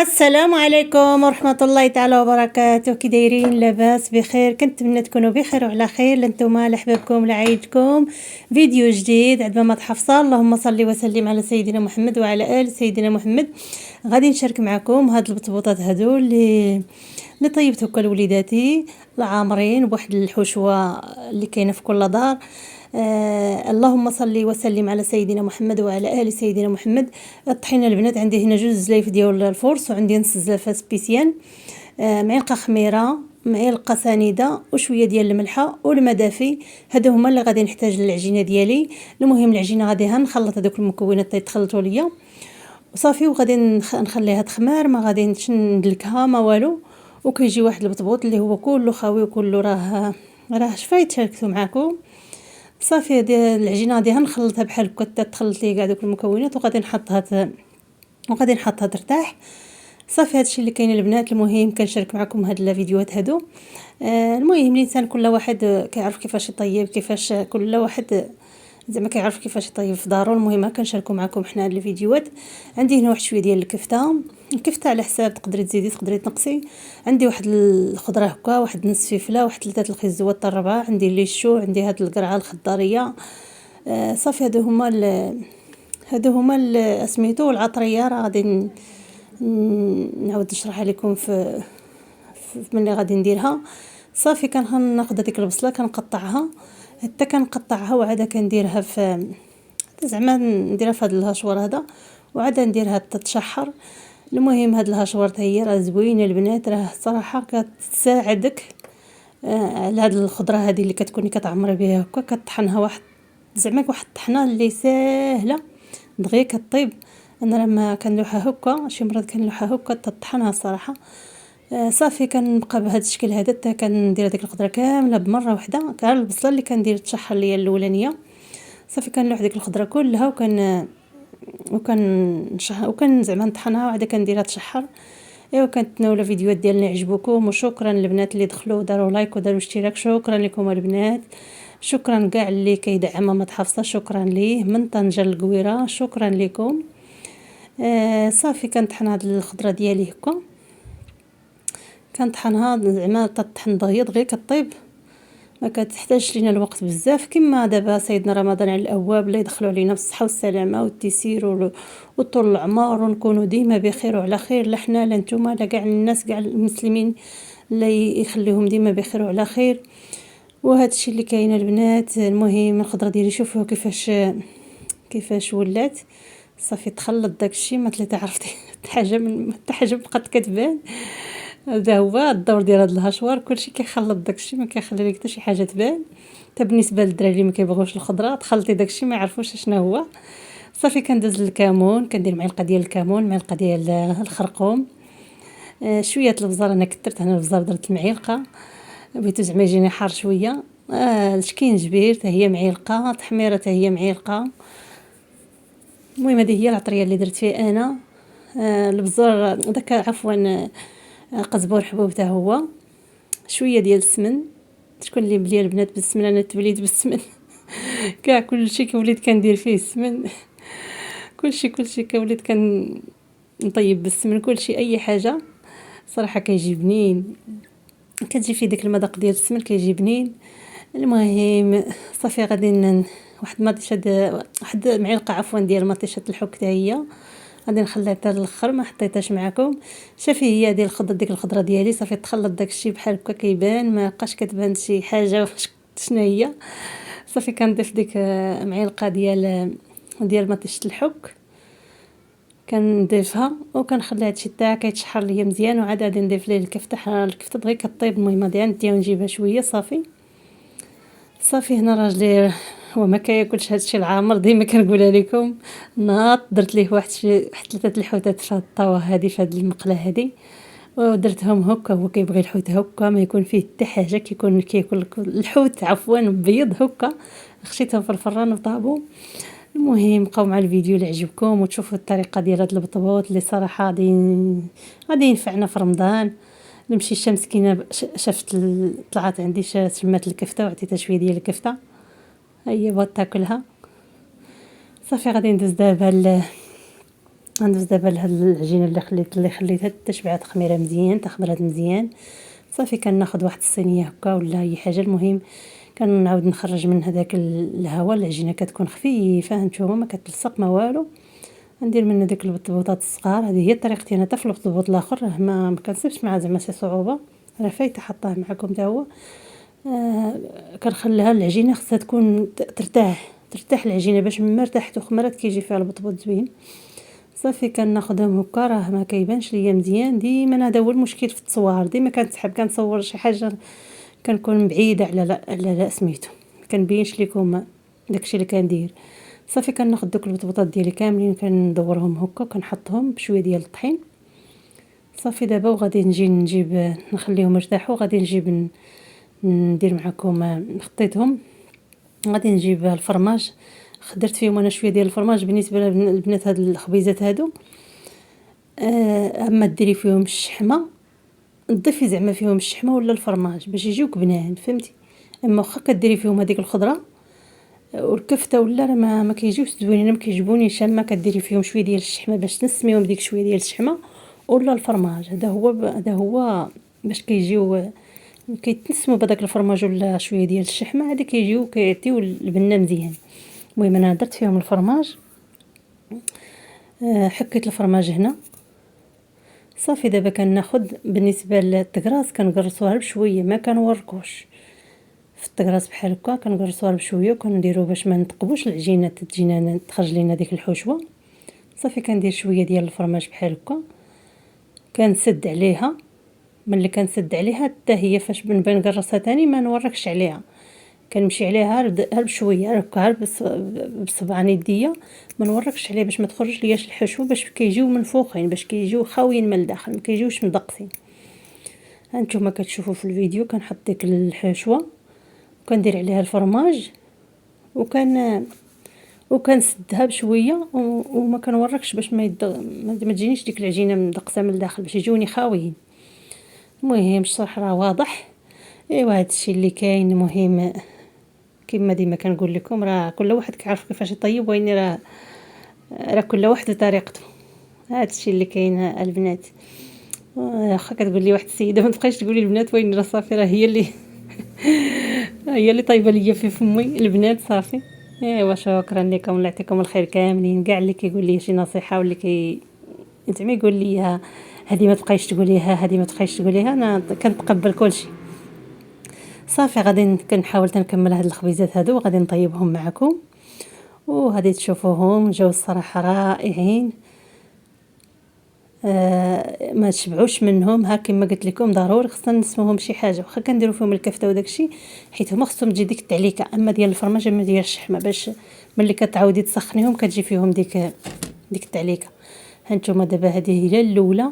السلام عليكم ورحمة الله تعالى وبركاته. كي دايرين؟ لاباس بخير؟ كنتمنى تكونوا بخير وعلى خير لانتوما لحبابكم لعيدكم. فيديو جديد عند ماما حفصة. اللهم صل وسلم على سيدنا محمد وعلى ال سيدنا محمد. غادي نشارك معكم هاد البطبوطات هادو اللي طيبت هكا لوليداتي العامرين بواحد الحشوه اللي كاينه في كل دار. اللهم صل وسلم على سيدنا محمد وعلى ال سيدنا محمد. الطحينه البنات عندي هنا 2 زلايف ديال الفرص، وعندي نص زلافه سبيسيان، معلقه خميره، معلقه سنيده، وشويه ديال الملحه والماء دافي. هادو هما اللي غادي نحتاج للعجينه ديالي. المهم العجينه غادي نخلط هذوك المكونات اللي تخلطوا ليا وصافي، وغادي نخليها تخمار، ما غادي ندلكها ما والو. وكيجي واحد البطبوط اللي هو كله خاوي وكله راه شفايت شاركته معكم. صافي هذه العجينه غادي نخلطها بحال هكا، تخلط لي كاع دوك المكونات وغادي نحطها ترتاح. صافي هادشي اللي كاين البنات. المهم كنشارك معكم هاد الفيديوهات هادو. المهم الانسان كل واحد كيعرف كيفاش يطيب، كيفاش كل واحد زعما كيعرف كيفاش يطيب في دارو. المهم كنشاركوا معكم حنا هاد الفيديوهات. عندي هنا واحد شويه ديال الكفته على حساب، تقدري تزيدي تقدري تنقصي. عندي واحد الخضره هكا، واحد نص فلفله، واحد 3 الخيزوات حتى 4، عندي ليشو، عندي هاد القرعه الخضاريه. صافي هادو هما سميتو العطريه. راه غادي نعاود نشرحها لكم في ملي غادي نديرها. صافي كناخذ هذيك البصله كنقطعها حتى كنقطعها، وعاد كنديرها في زعما نديرها في هذا الهشوار هذا، وعاد نديرها تتشحر. المهم هاد الهشوار حتى هي راه زوينه البنات، راه صراحه كتساعدك على هاد الخضره هذه اللي كتكوني كتعمري بها هكا. كطحنها واحد زعما واحد الطحنه اللي ساهله دغيا كطيب. انا لما كنلوحها هكا شي مرات كنلوحها هكا تطحنها الصراحه. صافي كنبقى بهذا الشكل هذا حتى كندير هذيك الخضره كامله بمره واحده، كاع البصله اللي كندير تشحر ليا الاولانيه. صافي كنلوح ديك الخضره كلها وكان زعما نطحنها وعاد كنديرها تشحر. ايوا كنتناولوا الفيديوهات ديالنا يعجبوكم، وشكرا للبنات اللي دخلوا وداروا لايك وداروا اشتراك. شكرا لكم البنات، شكرا كاع اللي كيدعم ماما حفصه، شكرا ليه من طنجه للقويره، شكرا لكم. صافي كنطحن هاد الخضره ديالي هكا، كنطحنها زعما تطحن دغيا كطيب، ما كتحتاجش لينا الوقت بزاف. كما دابا سيدنا رمضان على الابواب، اللي يدخلوا علينا بالصحه والسلامه والتيسير وطول العمر، ونكونوا ديما بخير وعلى خير، لا حنا لا نتوما لا كاع الناس كاع المسلمين، اللي يخليهم ديما بخير وعلى خير. وهذا الشيء اللي كاين البنات. المهم الخضره ديالي شوفوا كيفاش ولات. صافي تخلط داكشي ما تلي عرفتي حتى حاجه بقات كتبان. هذا هو الدور ديال هذا الهشوار، كلشي كيخلط داكشي، ما كيخلي لك حتى شي حاجه تبان. حتى بالنسبه للدراري اللي ما كيبغوش الخضره تخلطي داكشي ما يعرفوش شنو هو. صافي كندوز الكمون، كندير معلقه ديال الكمون، معلقه ديال الخرقوم، شويه البزار. انا كثرت هنا البزار، درت المعلقه بغيتو زعما يجيني حار شويه. الشكينجبير حتى هي معلقه، تحميره حتى هي معلقه. المهم هذه هي العطريه اللي درت فيه انا. البزار داك عفوا قزبور حبوب حتى هو، شويه ديال السمن. شكون اللي بلي البنات بالسمن؟ انا توليت بالسمن كاع كلشي كوليت كندير فيه السمن كلشي كوليت نطيب بالسمن، كلشي اي حاجه صراحه كيجي بنين، كتجي في ديك المذاق ديال السمن كيجي بنين. المهم صافي غادي واحد معلقه عفوا ديال مطيشه الحك حتى هي غادي نخليها حتى الاخر، ما حطيتهاش معكم. شافي هي ديال ديك الخضره ديالي. صافي تخلط داكشي بحال هكا كيبان، ما بقاش كتبان شي حاجه شنو هي. صافي كنضيف ديك معلقه ديال مطيشه الحك، كنضيفها وكنخلي هادشي حتى كيتشحر ليا مزيان. وعاد غادي نضيف ليه الكفته دغيا كطيب. المهم غادي نديها ونجيبها شويه. صافي هنا راجلي هو ما كياكلش هادشي العامر، ديما كنقولها لكم. ناض درت ليه واحد 3 الحوتات في الطاوه هذه، في هذه المقله هذه، ودرتهم هكا. هو كيبغي الحوت هكا ما يكون فيه حتى حاجه، كياكل الحوت عفوا بيض هكا. خشيتهم في الفران وطابوا. المهم بقاو مع الفيديو اللي عجبكم، وتشوفوا الطريقه ديال هذا البطبوط اللي صراحه غادي ينفعنا في رمضان. نمشي الشمس كينا شفت طلعت عندي شمات الكفته وعطيتها شويه ديال الكفته، هي بغات تاكلها. صافي غادي ندوز دابا غندوز دابا لهاد العجينه اللي خليتها تشبع تخميره مزيان، تخمرات مزيان. صافي كناخذ واحد الصينيه هكا ولا اي حاجه، المهم كنعاود نخرج من هذاك الهواء. العجينه كتكون خفيفه، هانتوما ما كتلصق ما والو. ندير من هذيك البطبوطات الصغار. هذه هي طريقتي انا. حتى في البطبوط الاخر راه ما كنصيبش مع زعما شي صعوبه، راه فايته حطاه معكم حتى هو. كنخليها العجينه خصها تكون ترتاح العجينه باش مما ارتاحت وخمرات كيجي فيها البطبوط زوين. صافي كناخذهم هكا، راه ما كيبانش ليا مزيان. ديما هذا هو المشكل في التصوير، ديما كنسحب كنصور شي حاجه كنكون بعيده على سميتو، ما كنبينش لكم داكشي اللي كندير. صافي كناخذ دوك البطبوطات ديالي كاملين كندورهم هكا وكنحطهم بشويه ديال الطحين. صافي دابا وغادي نجيب نخليهم يرتاحوا. غادي نجيب ندير معكم خطيتهم. غادي نجيب الفرماج، خدرت فيهم انا شويه ديال الفرماج. بالنسبه للبنات هاد الخبيزات هادو اما ديري فيهم الشحمه، ضيفي زعما فيهم الشحمه ولا الفرماج باش يجيوك بنان، فهمتي؟ اما واخا كديري فيهم هذيك الخضره والكفته ولا راه ما كيجيوش زوينين. ما كيعجبوني شامه كديري فيهم شويه ديال الشحمه باش تنسميهم ديك شويه ديال الشحمه ولا الفرماج. هذا هو باش كيجيو كيتنسموا بهذاك الفرماج ولا شويه ديال الشحمه، هذا كيجيو كيعطيو البنه مزيان. المهم انا درت فيهم الفرماج، حكيت الفرماج هنا. صافي دابا كناخذ بالنسبه للطكراس كنقرصوها بشويه، ما كنوركوش في الطكراس بحال هكا. كنقرصوها بشويه وكنديرو باش ما نثقبوش العجينه تجينا تخرج لينا ديك الحشوه. صافي كندير شويه ديال الفرماج بحال هكا، كنسد عليها. ملي كنسد عليها حتى هي فاش نبغي نقرصها تاني ما نوركش عليها، كنمشي عليها غير بشويه هكا بصبعان يديا، ما نوركش عليها باش ما تخرج لياش الحشو، باش كيجيو منفوخين، باش كيجيو خاويين من الداخل، ما كيجيوش مدقسين. هانتوما كتشوفوا في الفيديو كنحط ديك الحشوه وكندير عليها الفرماج وكنسدها بشويه وما كنوركش باش ما تجينيش ديك العجينه مدقسه من الداخل، باش يجوني خاويين. المهم الشرح راه واضح. ايوا هادشي اللي كاين. المهم كما ديما كنقول لكم راه كل واحد كيعرف كيفاش يطيب، واني راه كل واحد وطريقته. هادشي اللي كاين البنات. واخا كتقول لي واحد السيده ما تبقايش تقولي البنات، وين راه صافي راه هي اللي هي اللي طايبه ليا في فمي البنات. صافي ايوا شكرا لكم، الله يعطيكم الخير كاملين. كاع اللي كيقول لي شي نصيحه واللي زعما يقول لي هذه ما تبقايش تقوليها، هذه ما تبقايش تقوليها، انا كنتقبل كلشي. صافي غادي كنحاول تنكمل هاد الخبيزات هادو وغادي نطيبهم معكم، وغادي تشوفوهم جاو الصراحه رائعين. ما تشبعوش منهم. ها كما قلت لكم ضروري خصنا نسموهم شي حاجه، واخا كنديروا فيهم الكفته وداكشي حيت هما خصهم تجي ديك التعليكه، اما ديال الفرماج اما ديال الشحمه، باش ملي كتعاودي تسخنيهم كتجي فيهم ديك التعليكه. هانتوما دابا هذه هي الاولى،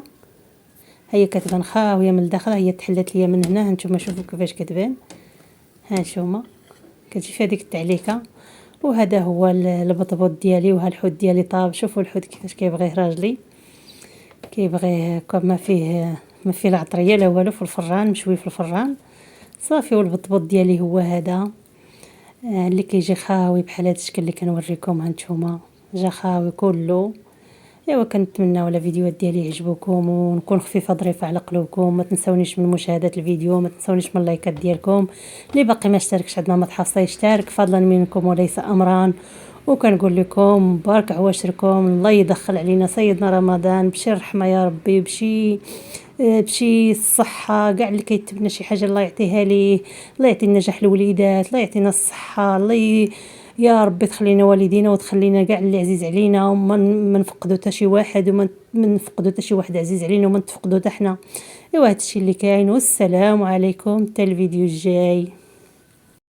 هي كتبان خاويه من الداخل، هي تحلات ليا من هنا. هانتوما شوفوا كيفاش كتبان، هانتوما كتجي فيها ديك التعليكه. وهذا هو البطبوط ديالي، وها الحوت ديالي طاب. شوفوا الحوت كيفاش كيبغيه راجلي، كيبغيه كما ما فيه لا عطريه لا والو، في الفران مشوي في الفران. صافي والبطبوط ديالي هو هذا اللي كيجي خاوي بحال هذا الشكل اللي كنوريكم. هانتوما جا خاوي كله. ايوا كنتمنى ولا الفيديوهات ديالي يعجبوكم ونكون خفيفه ظريفه على قلوبكم. ما تنسونيش من مشاهده الفيديو، ما تنسونيش من اللايكات ديالكم. اللي باقي ما اشتركش عندنا مطحف صاي يشترك فضلا منكم وليس امرا. وكنقول لكم بارك عواشركم، الله يدخل علينا سيدنا رمضان بشي الرحمه يا ربي، بشي الصحه. كاع اللي كيتبنى شي حاجه الله يعطيها ليه، الله يعطي النجاح للوليدات، الله يعطينا الصحه، يا ربي تخلينا والدينا وتخلينا كاع اللي عزيز علينا، وما نفقدوا حتى شي واحد، وما نفقدوا حتى شي واحد عزيز علينا، وما نتفقدوا حتى حنا. ايوا هادشي اللي كاين، والسلام عليكم حتى الفيديو الجاي.